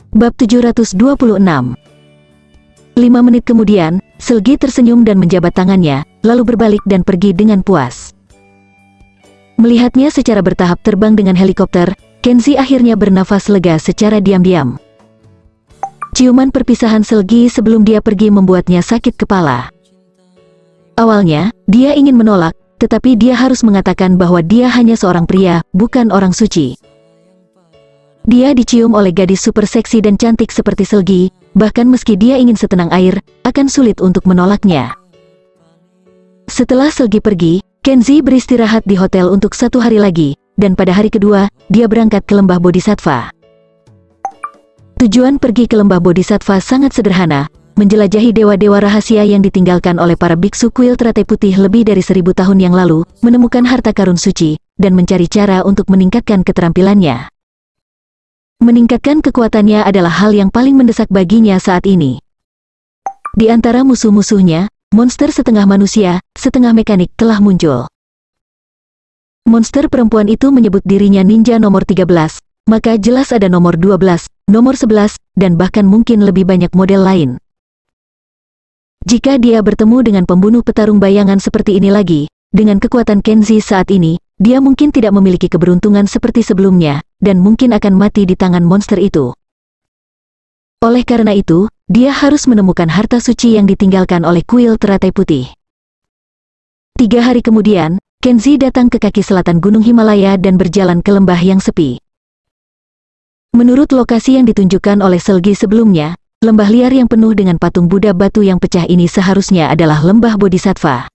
Bab 726. 5 menit kemudian, Selgi tersenyum dan menjabat tangannya, lalu berbalik dan pergi dengan puas. Melihatnya secara bertahap terbang dengan helikopter, Kenzi akhirnya bernafas lega secara diam-diam. Ciuman perpisahan Selgi sebelum dia pergi membuatnya sakit kepala. Awalnya, dia ingin menolak, tetapi dia harus mengatakan bahwa dia hanya seorang pria, bukan orang suci. Dia dicium oleh gadis super seksi dan cantik seperti Selgi, bahkan meski dia ingin setenang air, akan sulit untuk menolaknya. Setelah Selgi pergi, Kenzi beristirahat di hotel untuk 1 hari lagi, dan pada hari kedua, dia berangkat ke lembah Bodhisattva. Tujuan pergi ke lembah Bodhisattva sangat sederhana, menjelajahi dewa-dewa rahasia yang ditinggalkan oleh para biksu kuil teratai putih lebih dari 1000 tahun yang lalu, menemukan harta karun suci, dan mencari cara untuk meningkatkan keterampilannya. Meningkatkan kekuatannya adalah hal yang paling mendesak baginya saat ini. Di antara musuh-musuhnya, monster setengah manusia, setengah mekanik telah muncul. Monster perempuan itu menyebut dirinya ninja nomor 13, maka jelas ada nomor 12, nomor 11, dan bahkan mungkin lebih banyak model lain. Jika dia bertemu dengan pembunuh petarung bayangan seperti ini lagi, dengan kekuatan Kenzi saat ini, dia mungkin tidak memiliki keberuntungan seperti sebelumnya, dan mungkin akan mati di tangan monster itu. Oleh karena itu, dia harus menemukan harta suci yang ditinggalkan oleh kuil teratai putih. 3 hari kemudian, Kenzi datang ke kaki selatan Gunung Himalaya dan berjalan ke lembah yang sepi. Menurut lokasi yang ditunjukkan oleh Selgi sebelumnya, lembah liar yang penuh dengan patung Buddha batu yang pecah ini seharusnya adalah lembah Bodhisattva.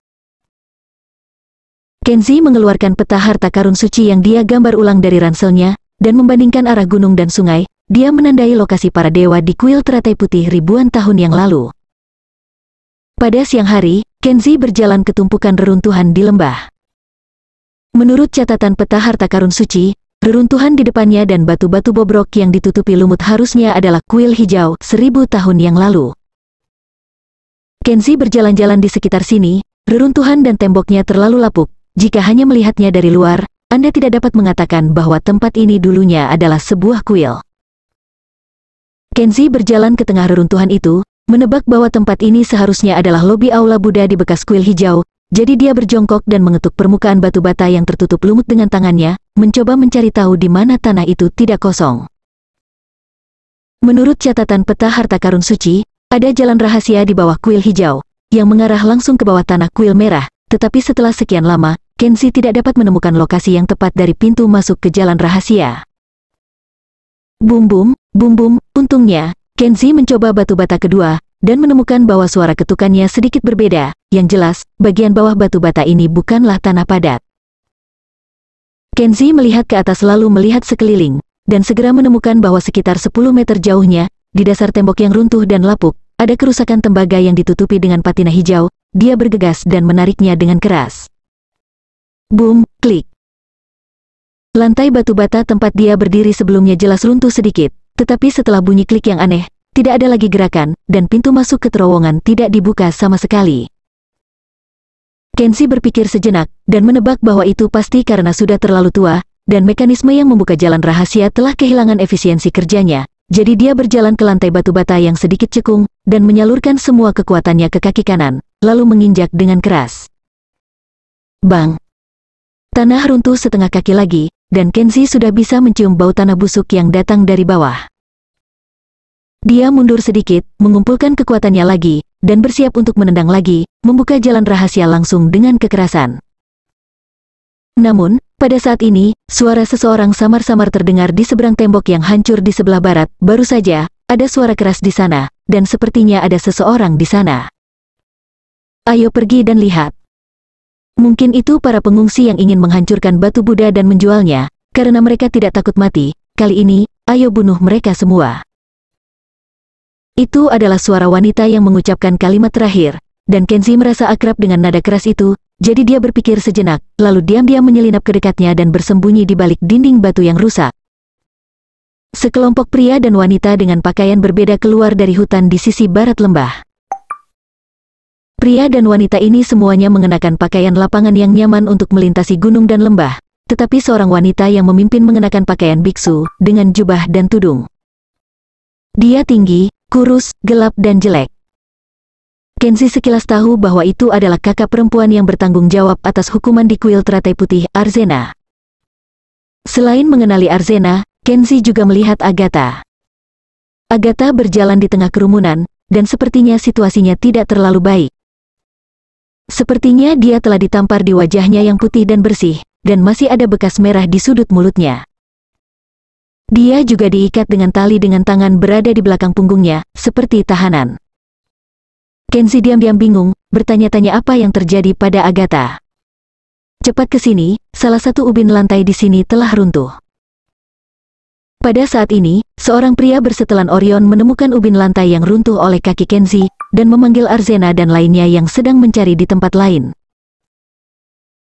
Kenzi mengeluarkan peta harta karun suci yang dia gambar ulang dari ranselnya, dan membandingkan arah gunung dan sungai. Dia menandai lokasi para dewa di kuil teratai putih ribuan tahun yang lalu. Pada siang hari, Kenzi berjalan ke tumpukan reruntuhan di lembah. Menurut catatan peta harta karun suci, reruntuhan di depannya dan batu-batu bobrok yang ditutupi lumut harusnya adalah kuil hijau 1000 tahun yang lalu. Kenzi berjalan-jalan di sekitar sini, reruntuhan dan temboknya terlalu lapuk. Jika hanya melihatnya dari luar, Anda tidak dapat mengatakan bahwa tempat ini dulunya adalah sebuah kuil. Kenzi berjalan ke tengah reruntuhan itu, menebak bahwa tempat ini seharusnya adalah lobi aula Buddha di bekas kuil hijau, jadi dia berjongkok dan mengetuk permukaan batu bata yang tertutup lumut dengan tangannya, mencoba mencari tahu di mana tanah itu tidak kosong. Menurut catatan peta harta karun suci, ada jalan rahasia di bawah kuil hijau, yang mengarah langsung ke bawah tanah kuil merah, tetapi setelah sekian lama, Kenzi tidak dapat menemukan lokasi yang tepat dari pintu masuk ke jalan rahasia. Bum bum, bum bum, untungnya, Kenzi mencoba batu bata kedua, dan menemukan bahwa suara ketukannya sedikit berbeda, yang jelas, bagian bawah batu bata ini bukanlah tanah padat. Kenzi melihat ke atas lalu melihat sekeliling, dan segera menemukan bahwa sekitar 10 meter jauhnya, di dasar tembok yang runtuh dan lapuk, ada kerusakan tembaga yang ditutupi dengan patina hijau. Dia bergegas dan menariknya dengan keras. Boom, klik. Lantai batu bata tempat dia berdiri sebelumnya jelas runtuh sedikit, tetapi setelah bunyi klik yang aneh, tidak ada lagi gerakan, dan pintu masuk ke terowongan tidak dibuka sama sekali. Kenzi berpikir sejenak, dan menebak bahwa itu pasti karena sudah terlalu tua, dan mekanisme yang membuka jalan rahasia telah kehilangan efisiensi kerjanya, jadi dia berjalan ke lantai batu bata yang sedikit cekung, dan menyalurkan semua kekuatannya ke kaki kanan, lalu menginjak dengan keras. Bang! Tanah runtuh setengah kaki lagi, dan Kenzi sudah bisa mencium bau tanah busuk yang datang dari bawah. Dia mundur sedikit, mengumpulkan kekuatannya lagi, dan bersiap untuk menendang lagi, membuka jalan rahasia langsung dengan kekerasan. Namun, pada saat ini, suara seseorang samar-samar terdengar di seberang tembok yang hancur di sebelah barat. Baru saja, ada suara keras di sana, dan sepertinya ada seseorang di sana. Ayo pergi dan lihat. Mungkin itu para pengungsi yang ingin menghancurkan batu Buddha dan menjualnya, karena mereka tidak takut mati. Kali ini, ayo bunuh mereka semua. Itu adalah suara wanita yang mengucapkan kalimat terakhir, dan Kenzi merasa akrab dengan nada keras itu, jadi dia berpikir sejenak, lalu diam-diam menyelinap ke dekatnya dan bersembunyi di balik dinding batu yang rusak. Sekelompok pria dan wanita dengan pakaian berbeda keluar dari hutan di sisi barat lembah. Pria dan wanita ini semuanya mengenakan pakaian lapangan yang nyaman untuk melintasi gunung dan lembah, tetapi seorang wanita yang memimpin mengenakan pakaian biksu, dengan jubah dan tudung. Dia tinggi, kurus, gelap dan jelek. Kenzi sekilas tahu bahwa itu adalah kakak perempuan yang bertanggung jawab atas hukuman di kuil teratai putih Arzena. Selain mengenali Arzena, Kenzi juga melihat Agatha. Agatha berjalan di tengah kerumunan, dan sepertinya situasinya tidak terlalu baik. Sepertinya dia telah ditampar di wajahnya yang putih dan bersih, dan masih ada bekas merah di sudut mulutnya. Dia juga diikat dengan tali dengan tangan berada di belakang punggungnya, seperti tahanan. Kenzi diam-diam bingung, bertanya-tanya apa yang terjadi pada Agatha. Cepat ke sini, salah satu ubin lantai di sini telah runtuh. Pada saat ini, seorang pria bersetelan Orion menemukan ubin lantai yang runtuh oleh kaki Kenzi, dan memanggil Arzena dan lainnya yang sedang mencari di tempat lain.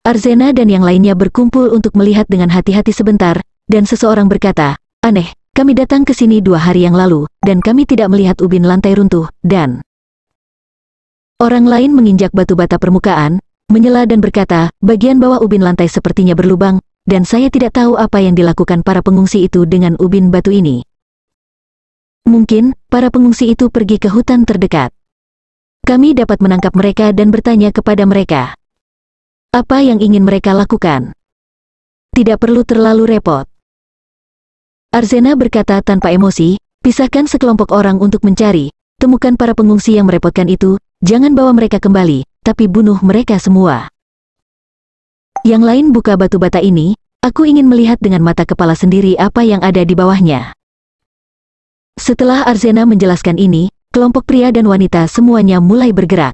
Arzena dan yang lainnya berkumpul untuk melihat dengan hati-hati sebentar, dan seseorang berkata, "Aneh, kami datang ke sini 2 hari yang lalu, dan kami tidak melihat ubin lantai runtuh, dan..." Orang lain menginjak batu bata permukaan, menyela dan berkata, "Bagian bawah ubin lantai sepertinya berlubang, dan saya tidak tahu apa yang dilakukan para pengungsi itu dengan ubin batu ini. Mungkin, para pengungsi itu pergi ke hutan terdekat. Kami dapat menangkap mereka dan bertanya kepada mereka. Apa yang ingin mereka lakukan? Tidak perlu terlalu repot." Arzena berkata tanpa emosi, "Pisahkan sekelompok orang untuk mencari, temukan para pengungsi yang merepotkan itu, jangan bawa mereka kembali, tapi bunuh mereka semua." Yang lain buka batu bata ini, aku ingin melihat dengan mata kepala sendiri apa yang ada di bawahnya. Setelah Arzena menjelaskan ini, kelompok pria dan wanita semuanya mulai bergerak.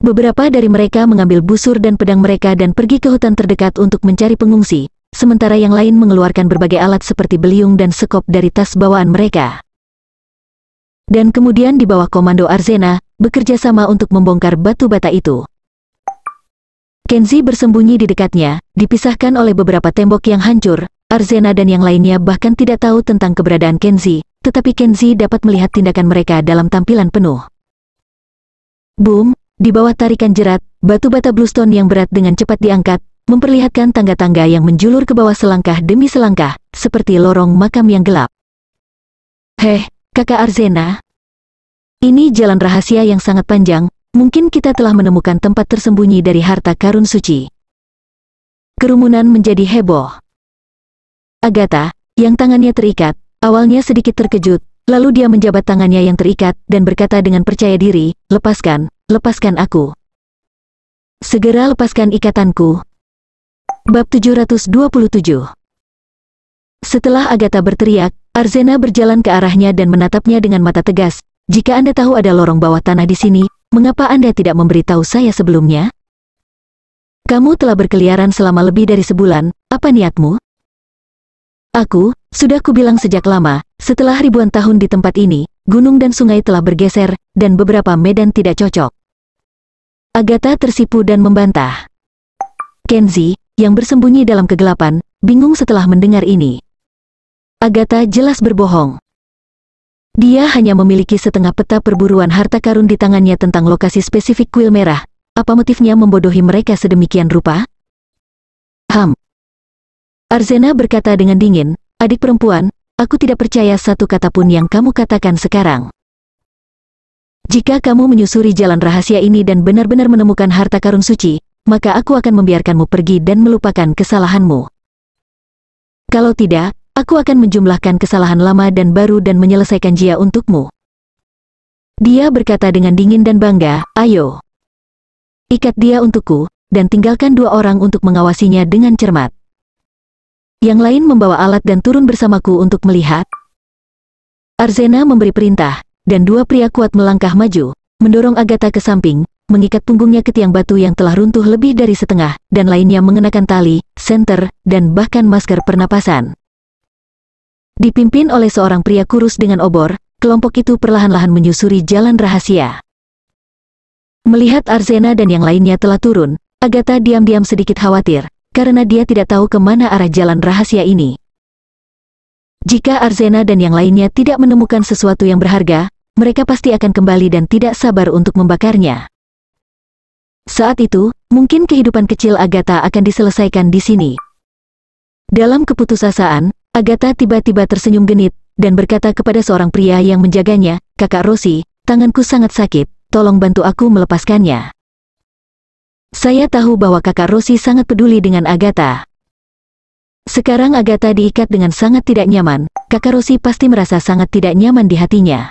Beberapa dari mereka mengambil busur dan pedang mereka dan pergi ke hutan terdekat untuk mencari pengungsi, sementara yang lain mengeluarkan berbagai alat seperti beliung dan sekop dari tas bawaan mereka. Dan kemudian di bawah komando Arzena, bekerja sama untuk membongkar batu bata itu. Kenzi bersembunyi di dekatnya, dipisahkan oleh beberapa tembok yang hancur. Arzena dan yang lainnya bahkan tidak tahu tentang keberadaan Kenzi, tetapi Kenzi dapat melihat tindakan mereka dalam tampilan penuh. Boom, di bawah tarikan jerat, batu bata bluestone yang berat dengan cepat diangkat, memperlihatkan tangga-tangga yang menjulur ke bawah selangkah demi selangkah, seperti lorong makam yang gelap. "Heh, kakak Arzena. Ini jalan rahasia yang sangat panjang. Mungkin kita telah menemukan tempat tersembunyi dari harta karun suci." Kerumunan menjadi heboh. Agatha, yang tangannya terikat, awalnya sedikit terkejut, lalu dia menjabat tangannya yang terikat dan berkata dengan percaya diri, "Lepaskan, lepaskan aku. Segera lepaskan ikatanku." Bab 727. Setelah Agatha berteriak, Arzena berjalan ke arahnya dan menatapnya dengan mata tegas. "Jika Anda tahu ada lorong bawah tanah di sini, mengapa Anda tidak memberitahu saya sebelumnya? Kamu telah berkeliaran selama lebih dari sebulan, apa niatmu?" Sudah kubilang sejak lama, setelah ribuan tahun di tempat ini, gunung dan sungai telah bergeser, dan beberapa medan tidak cocok." Agatha tersipu dan membantah. Kenzi, yang bersembunyi dalam kegelapan, bingung setelah mendengar ini. Agatha jelas berbohong. Dia hanya memiliki setengah peta perburuan harta karun di tangannya tentang lokasi spesifik kuil merah. Apa motifnya membodohi mereka sedemikian rupa? Arzena berkata dengan dingin, "Adik perempuan, aku tidak percaya satu kata pun yang kamu katakan sekarang. Jika kamu menyusuri jalan rahasia ini dan benar-benar menemukan harta karun suci, maka aku akan membiarkanmu pergi dan melupakan kesalahanmu. Kalau tidak, aku akan menjumlahkan kesalahan lama dan baru dan menyelesaikan jia untukmu." Dia berkata dengan dingin dan bangga, "Ayo. Ikat dia untukku, dan tinggalkan 2 orang untuk mengawasinya dengan cermat. Yang lain membawa alat dan turun bersamaku untuk melihat." Arzena memberi perintah, dan 2 pria kuat melangkah maju, mendorong Agatha ke samping, mengikat punggungnya ke tiang batu yang telah runtuh lebih dari setengah, dan lainnya mengenakan tali, senter, dan bahkan masker pernapasan. Dipimpin oleh seorang pria kurus dengan obor, kelompok itu perlahan-lahan menyusuri jalan rahasia. Melihat Arzena dan yang lainnya telah turun, Agatha diam-diam sedikit khawatir, karena dia tidak tahu kemana arah jalan rahasia ini. Jika Arzena dan yang lainnya tidak menemukan sesuatu yang berharga, mereka pasti akan kembali dan tidak sabar untuk membakarnya. Saat itu, mungkin kehidupan kecil Agatha akan diselesaikan di sini. Dalam keputusasaan, Agatha tiba-tiba tersenyum genit, dan berkata kepada seorang pria yang menjaganya, "Kakak Rossi, tanganku sangat sakit, tolong bantu aku melepaskannya." Saya tahu bahwa kakak Rossi sangat peduli dengan Agatha. Sekarang Agatha diikat dengan sangat tidak nyaman, kakak Rossi pasti merasa sangat tidak nyaman di hatinya.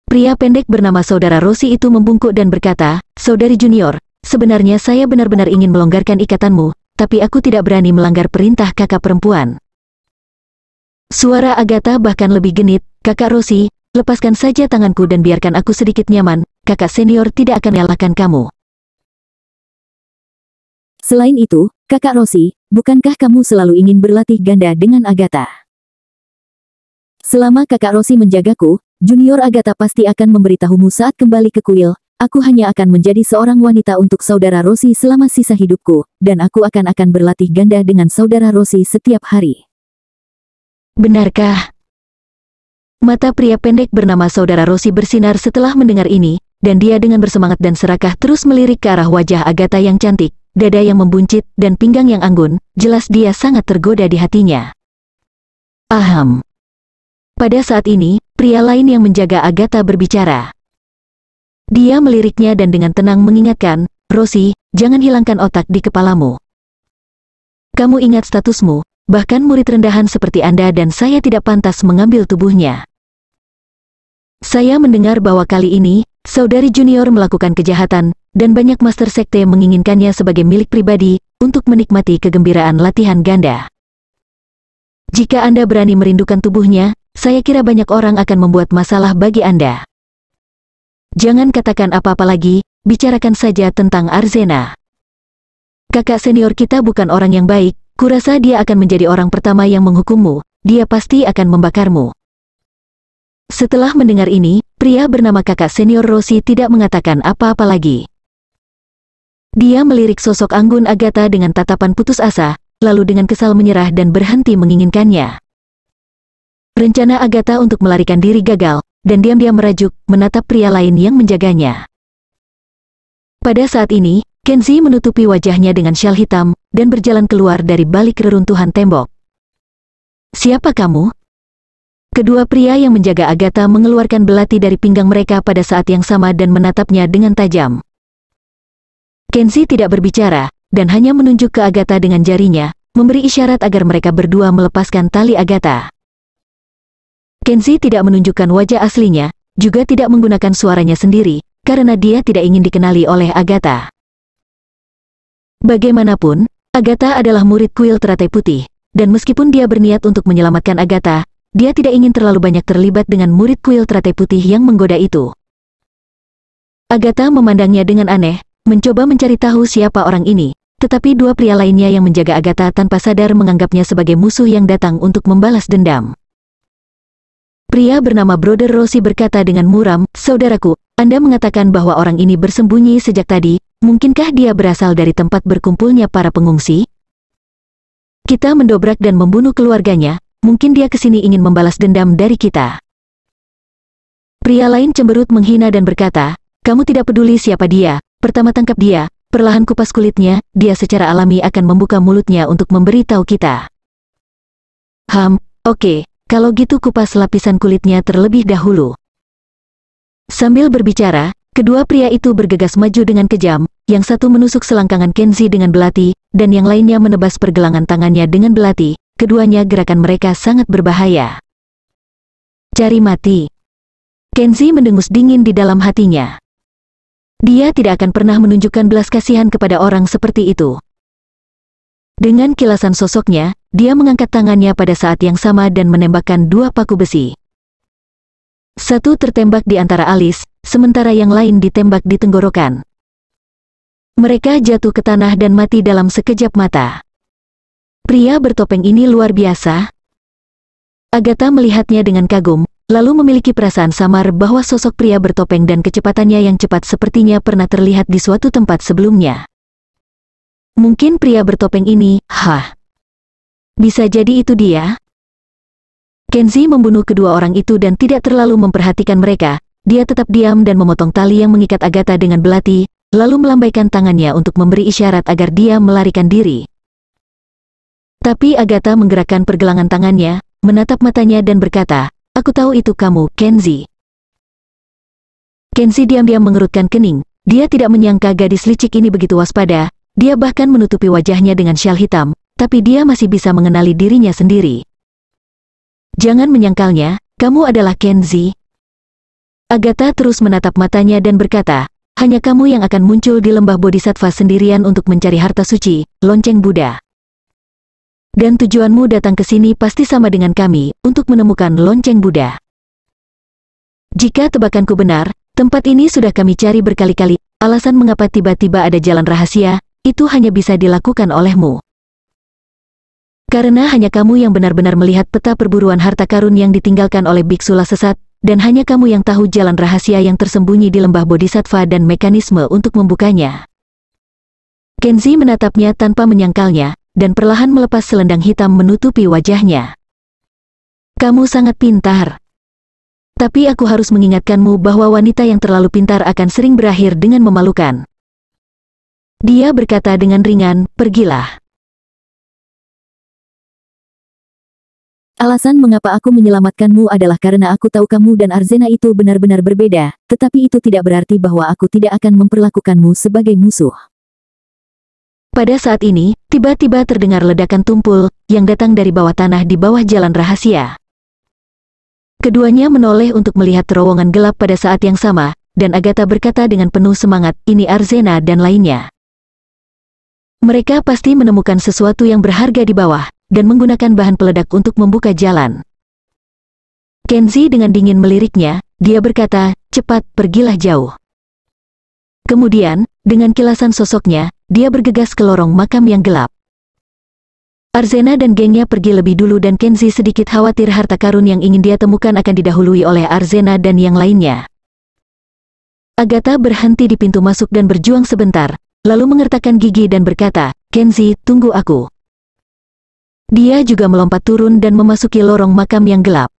Pria pendek bernama Saudara Rossi itu membungkuk dan berkata, "Saudari Junior, sebenarnya saya benar-benar ingin melonggarkan ikatanmu, tapi aku tidak berani melanggar perintah kakak perempuan." Suara Agatha bahkan lebih genit, "Kakak Rossi, lepaskan saja tanganku dan biarkan aku sedikit nyaman, kakak senior tidak akan menyalahkan kamu." Selain itu, kakak Rossi, bukankah kamu selalu ingin berlatih ganda dengan Agatha? Selama kakak Rossi menjagaku, Junior Agatha pasti akan memberitahumu saat kembali ke kuil. Aku hanya akan menjadi seorang wanita untuk Saudara Rossi selama sisa hidupku, dan aku akan berlatih ganda dengan Saudara Rossi setiap hari. Benarkah? Mata pria pendek bernama Saudara Rossi bersinar setelah mendengar ini, dan dia dengan bersemangat dan serakah terus melirik ke arah wajah Agatha yang cantik, dada yang membuncit, dan pinggang yang anggun. Jelas dia sangat tergoda di hatinya. Aham. Pada saat ini, pria lain yang menjaga Agatha berbicara. Dia meliriknya dan dengan tenang mengingatkan, "Rossi, jangan hilangkan otak di kepalamu. Kamu ingat statusmu, bahkan murid rendahan seperti Anda dan saya tidak pantas mengambil tubuhnya. Saya mendengar bahwa kali ini, Saudari Junior melakukan kejahatan, dan banyak master sekte menginginkannya sebagai milik pribadi, untuk menikmati kegembiraan latihan ganda. Jika Anda berani merindukan tubuhnya, saya kira banyak orang akan membuat masalah bagi Anda. Jangan katakan apa-apa lagi, bicarakan saja tentang Arzena. Kakak senior kita bukan orang yang baik, kurasa dia akan menjadi orang pertama yang menghukummu, dia pasti akan membakarmu." Setelah mendengar ini, pria bernama kakak senior Rossi tidak mengatakan apa-apa lagi. Dia melirik sosok anggun Agatha dengan tatapan putus asa, lalu dengan kesal menyerah dan berhenti menginginkannya. Rencana Agatha untuk melarikan diri gagal, dan diam-diam merajuk, menatap pria lain yang menjaganya. Pada saat ini, Kenzi menutupi wajahnya dengan syal hitam, dan berjalan keluar dari balik reruntuhan tembok. "Siapa kamu?" Kedua pria yang menjaga Agatha mengeluarkan belati dari pinggang mereka pada saat yang sama dan menatapnya dengan tajam. Kenzi tidak berbicara, dan hanya menunjuk ke Agatha dengan jarinya, memberi isyarat agar mereka berdua melepaskan tali Agatha. Kenzi tidak menunjukkan wajah aslinya, juga tidak menggunakan suaranya sendiri, karena dia tidak ingin dikenali oleh Agatha. Bagaimanapun, Agatha adalah murid kuil Teratai Putih, dan meskipun dia berniat untuk menyelamatkan Agatha, dia tidak ingin terlalu banyak terlibat dengan murid kuil Teratai Putih yang menggoda itu. Agatha memandangnya dengan aneh, mencoba mencari tahu siapa orang ini, tetapi dua pria lainnya yang menjaga Agatha tanpa sadar menganggapnya sebagai musuh yang datang untuk membalas dendam. Pria bernama Brother Rossi berkata dengan muram, "Saudaraku, Anda mengatakan bahwa orang ini bersembunyi sejak tadi, mungkinkah dia berasal dari tempat berkumpulnya para pengungsi? Kita mendobrak dan membunuh keluarganya, mungkin dia kesini ingin membalas dendam dari kita." Pria lain cemberut menghina dan berkata, "Kamu tidak peduli siapa dia, pertama tangkap dia, perlahan kupas kulitnya, dia secara alami akan membuka mulutnya untuk memberitahu kita." Oke, kalau gitu kupas lapisan kulitnya terlebih dahulu." Sambil berbicara, kedua pria itu bergegas maju dengan kejam, yang satu menusuk selangkangan Kenzi dengan belati, dan yang lainnya menebas pergelangan tangannya dengan belati. Keduanya gerakan mereka sangat berbahaya. Cari mati. Kenzi mendengus dingin di dalam hatinya. Dia tidak akan pernah menunjukkan belas kasihan kepada orang seperti itu. Dengan kilasan sosoknya, dia mengangkat tangannya pada saat yang sama dan menembakkan dua paku besi. Satu tertembak di antara alis, sementara yang lain ditembak di tenggorokan. Mereka jatuh ke tanah dan mati dalam sekejap mata. Pria bertopeng ini luar biasa. Agatha melihatnya dengan kagum, lalu memiliki perasaan samar bahwa sosok pria bertopeng dan kecepatannya yang cepat sepertinya pernah terlihat di suatu tempat sebelumnya. Mungkin pria bertopeng ini, bisa jadi itu dia? Kenzi membunuh kedua orang itu dan tidak terlalu memperhatikan mereka. Dia tetap diam dan memotong tali yang mengikat Agatha dengan belati, lalu melambaikan tangannya untuk memberi isyarat agar dia melarikan diri. Tapi Agatha menggerakkan pergelangan tangannya, menatap matanya dan berkata, "Aku tahu itu kamu, Kenzi." Kenzi diam-diam mengerutkan kening. Dia tidak menyangka gadis licik ini begitu waspada. Dia bahkan menutupi wajahnya dengan syal hitam, tapi dia masih bisa mengenali dirinya sendiri. "Jangan menyangkalnya, kamu adalah Kenzi." Agatha terus menatap matanya dan berkata, "Hanya kamu yang akan muncul di lembah Bodhisattva sendirian untuk mencari harta suci, lonceng Buddha. Dan tujuanmu datang ke sini pasti sama dengan kami, untuk menemukan lonceng Buddha. Jika tebakanku benar, tempat ini sudah kami cari berkali-kali. Alasan mengapa tiba-tiba ada jalan rahasia, itu hanya bisa dilakukan olehmu. Karena hanya kamu yang benar-benar melihat peta perburuan harta karun yang ditinggalkan oleh biksu sesat, dan hanya kamu yang tahu jalan rahasia yang tersembunyi di lembah Bodhisattva dan mekanisme untuk membukanya." Kenzi menatapnya tanpa menyangkalnya, dan perlahan melepas selendang hitam menutupi wajahnya. "Kamu sangat pintar. Tapi aku harus mengingatkanmu bahwa wanita yang terlalu pintar akan sering berakhir dengan memalukan." Dia berkata dengan ringan, "Pergilah." Alasan mengapa aku menyelamatkanmu adalah karena aku tahu kamu dan Arzena itu benar-benar berbeda, tetapi itu tidak berarti bahwa aku tidak akan memperlakukanmu sebagai musuh. Pada saat ini, tiba-tiba terdengar ledakan tumpul, yang datang dari bawah tanah di bawah jalan rahasia. Keduanya menoleh untuk melihat terowongan gelap pada saat yang sama, dan Agatha berkata dengan penuh semangat, "Ini Arzena dan lainnya. Mereka pasti menemukan sesuatu yang berharga di bawah, dan menggunakan bahan peledak untuk membuka jalan." Kenzi dengan dingin meliriknya, dia berkata, "Cepat, pergilah jauh." Kemudian, dengan kilasan sosoknya, dia bergegas ke lorong makam yang gelap. Arzena dan gengnya pergi lebih dulu dan Kenzi sedikit khawatir harta karun yang ingin dia temukan akan didahului oleh Arzena dan yang lainnya. Agatha berhenti di pintu masuk dan berjuang sebentar, lalu mengertakkan gigi dan berkata, "Kenzi, tunggu aku." Dia juga melompat turun dan memasuki lorong makam yang gelap.